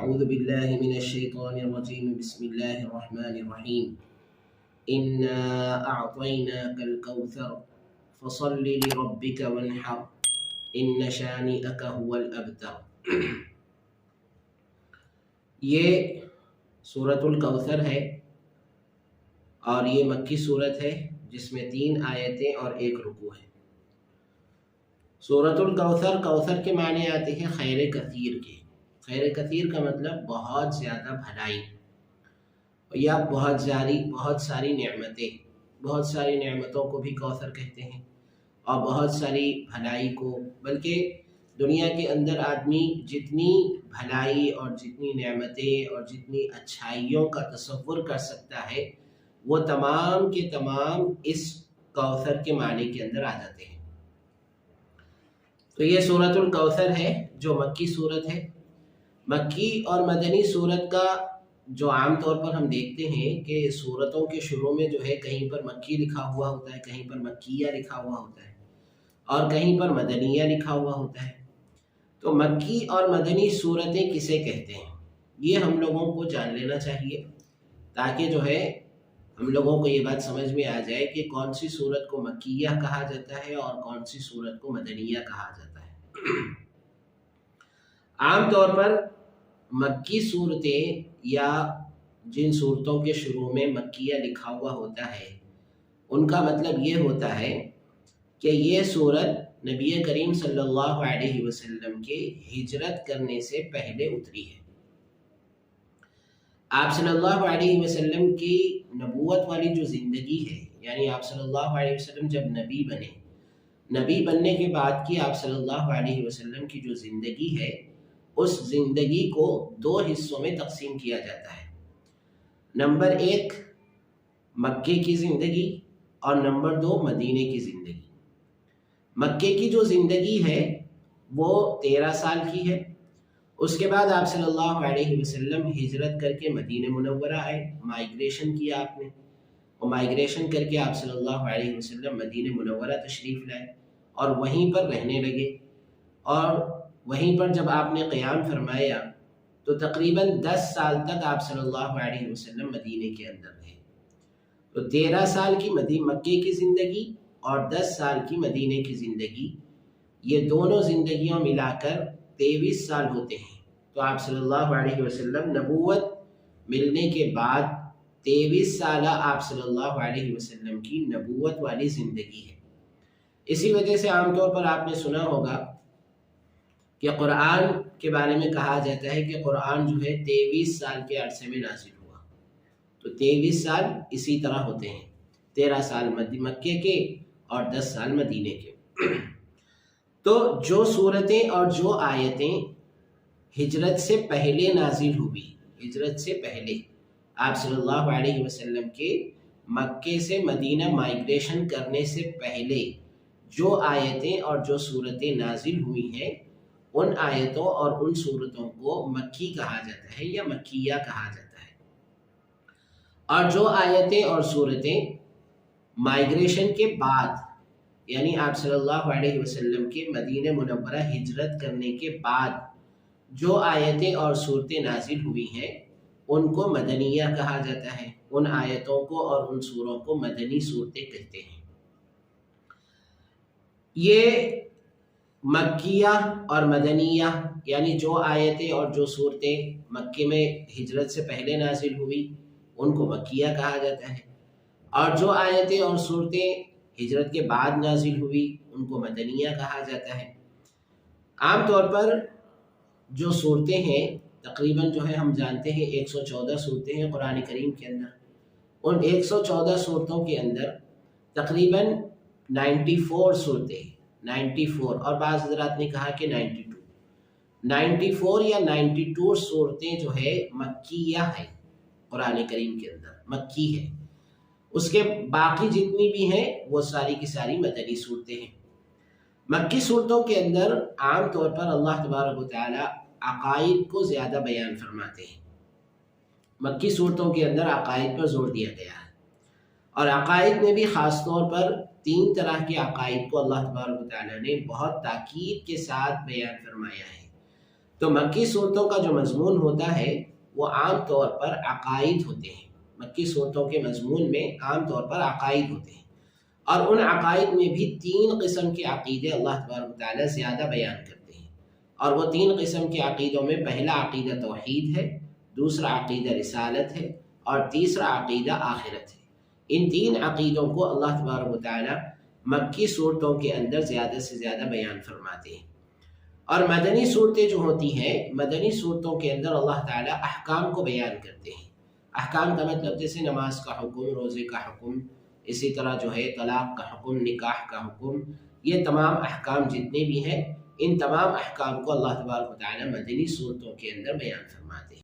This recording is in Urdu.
أعوذ بالله من الشيطان الرجيم بسم الله الرحمن الرحيم إنا أعطيناك الكوثر فصل لربك وانحر إن شانئك هو الأبتر۔ یہ سورۃ الکوثر ہے اور یہ مکی صورت ہے جس میں 3 آیتیں اور 1 رکوع ہے۔ سورۃ الکوثر، کوثر کے معنی آتے ہیں خیر کثیر کے۔ خیر کثیر کا مطلب بہت زیادہ بھلائی یا بہت ساری نعمتیں، بہت ساری نعمتوں کو بھی کوثر کہتے ہیں اور بہت ساری بھلائی کو، بلکہ دنیا کے اندر آدمی جتنی بھلائی اور جتنی نعمتیں اور جتنی اچھائیوں کا تصور کر سکتا ہے وہ تمام کے تمام اس کوثر کے معنی کے اندر آ جاتے ہیں۔ تو یہ سورۃ الکوثر ہے جو مکی صورت ہے۔ مکی اور مدنی صورت کا جو عام طور پر ہم دیکھتے ہیں کہ صورتوں کے شروع میں جو ہے کہیں پر مکی لکھا ہوا ہوتا ہے، کہیں پر مکیہ لکھا ہوا ہوتا ہے اور کہیں پر مدنیہ لکھا ہوا ہوتا ہے۔ تو مکی اور مدنی صورتیں کسے کہتے ہیں یہ ہم لوگوں کو جان لینا چاہیے، تاکہ جو ہے ہم لوگوں کو یہ بات سمجھ میں آ جائے کہ کون سی صورت کو مکیہ کہا جاتا ہے اور کون سی صورت کو مدنیہ کہا جاتا ہے۔ عام طور پر مکی صورتیں یا جن صورتوں کے شروع میں مکیہ لکھا ہوا ہوتا ہے ان کا مطلب یہ ہوتا ہے کہ یہ صورت نبی کریم صلی اللہ علیہ وسلم کے ہجرت کرنے سے پہلے اتری ہے۔ آپ صلی اللہ علیہ وسلم کی نبوت والی جو زندگی ہے، یعنی آپ صلی اللہ علیہ وسلم جب نبی بنے، نبی بننے کے بعد کی آپ صلی اللہ علیہ وسلم کی جو زندگی ہے اس زندگی کو 2 حصوں میں تقسیم کیا جاتا ہے۔ نمبر 1 مکے کی زندگی اور نمبر 2 مدینے کی زندگی۔ مکے کی جو زندگی ہے وہ 13 سال کی ہے۔ اس کے بعد آپ صلی اللہ علیہ وسلم ہجرت کر کے مدینہ منورہ آئے، مائیگریشن کیا آپ نے، اور مائیگریشن کر کے آپ صلی اللہ علیہ وسلم مدینہ منورہ تشریف لائے اور وہیں پر رہنے لگے، اور وہیں پر جب آپ نے قیام فرمایا تو تقریباً 10 سال تک آپ صلی اللہ علیہ وسلم مدینہ کے اندر رہے۔ تو 13 سال کی مکے کی زندگی اور 10 سال کی مدینہ کی زندگی، یہ دونوں زندگیوں ملا کر 23 سال ہوتے ہیں۔ تو آپ صلی اللہ علیہ وسلم نبوت ملنے کے بعد 23 سالہ آپ صلی اللہ علیہ وسلم کی نبوت والی زندگی ہے۔ اسی وجہ سے عام طور پر آپ نے سنا ہوگا کہ قرآن کے بارے میں کہا جاتا ہے کہ قرآن جو ہے 23 سال کے عرصے میں نازل ہوا۔ تو 23 سال اسی طرح ہوتے ہیں، 13 سال مکے کے اور 10 سال مدینے کے۔ تو جو صورتیں اور جو آیتیں ہجرت سے پہلے نازل ہوئی، ہجرت سے پہلے آپ صلی اللہ علیہ وسلم کے مکے سے مدینہ مائیگریشن کرنے سے پہلے جو آیتیں اور جو صورتیں نازل ہوئی ہیں ان آیتوں اور ان صورتوں کو مکی کہا جاتا ہے یا مکیہ کہا جاتا ہے۔ اور جو آیتیں اور صورتیں مائیگریشن کے بعد، یعنی آپ صلی اللہ علیہ وسلم کے مدینہ منورہ ہجرت کرنے کے بعد جو آیتیں اور صورتیں نازل ہوئی ہیں ان کو مدنیہ کہا جاتا ہے۔ ان آیتوں کو اور ان سوروں کو مدنی صورتیں کہتے ہیں۔ یہ مکیہ اور مدنیہ یعنی جو آیتیں اور جو صورتیں مکے میں ہجرت سے پہلے نازل ہوئی ان کو مکیہ کہا جاتا ہے، اور جو آیتیں اور صورتیں ہجرت کے بعد نازل ہوئی ان کو مدنیہ کہا جاتا ہے۔ عام طور پر جو صورتیں ہیں تقریباً جو ہے ہم جانتے ہیں 114 صورتیں ہیں قرآن کریم کے اندر۔ ان 114 صورتوں کے اندر تقریباً 94 صورتیں، 94 اور بعض حضرات نے کہا کہ 94 یا 92 صورتیں جو ہے مکیہ ہے، قرآن کریم کے اندر مکی ہے۔ اس کے باقی جتنی بھی ہیں وہ ساری کی ساری مدنی صورتیں ہیں۔ مکی صورتوں کے اندر عام طور پر اللہ تبارک و تعالی عقائد کو زیادہ بیان فرماتے ہیں۔ مکی صورتوں کے اندر عقائد پر زور دیا گیا ہے، اور عقائد میں بھی خاص طور پر 3 طرح کے عقائد کو اللہ تبارک و تعالی نے بہت تاکید کے ساتھ بیان فرمایا ہے۔ تو مکی صورتوں کا جو مضمون ہوتا ہے وہ عام طور پر عقائد ہوتے ہیں، مکی صورتوں کے مضمون میں عام طور پر عقائد ہوتے ہیں، اور ان عقائد میں بھی 3 قسم کے عقیدے اللہ تبارک و تعالیٰ زیادہ بیان کرتے ہیں، اور وہ 3 قسم کے عقیدوں میں پہلا عقیدہ توحید ہے، دوسرا عقیدہ رسالت ہے، اور تیسرا عقیدہ آخرت ہے۔ ان 3 عقیدوں کو اللہ تبارک و تعالیٰ مکی صورتوں کے اندر زیادہ سے زیادہ بیان فرماتے ہیں۔ اور مدنی صورتیں جو ہوتی ہیں، مدنی صورتوں کے اندر اللہ تعالیٰ احکام کو بیان کرتے ہیں۔ احکام کا مطلب جیسے نماز کا حکم، روزے کا حکم، اسی طرح جو ہے طلاق کا حکم، نکاح کا حکم، یہ تمام احکام جتنے بھی ہیں، ان تمام احکام کو اللہ تبارک و تعالیٰ مدنی صورتوں کے اندر بیان فرماتے ہیں۔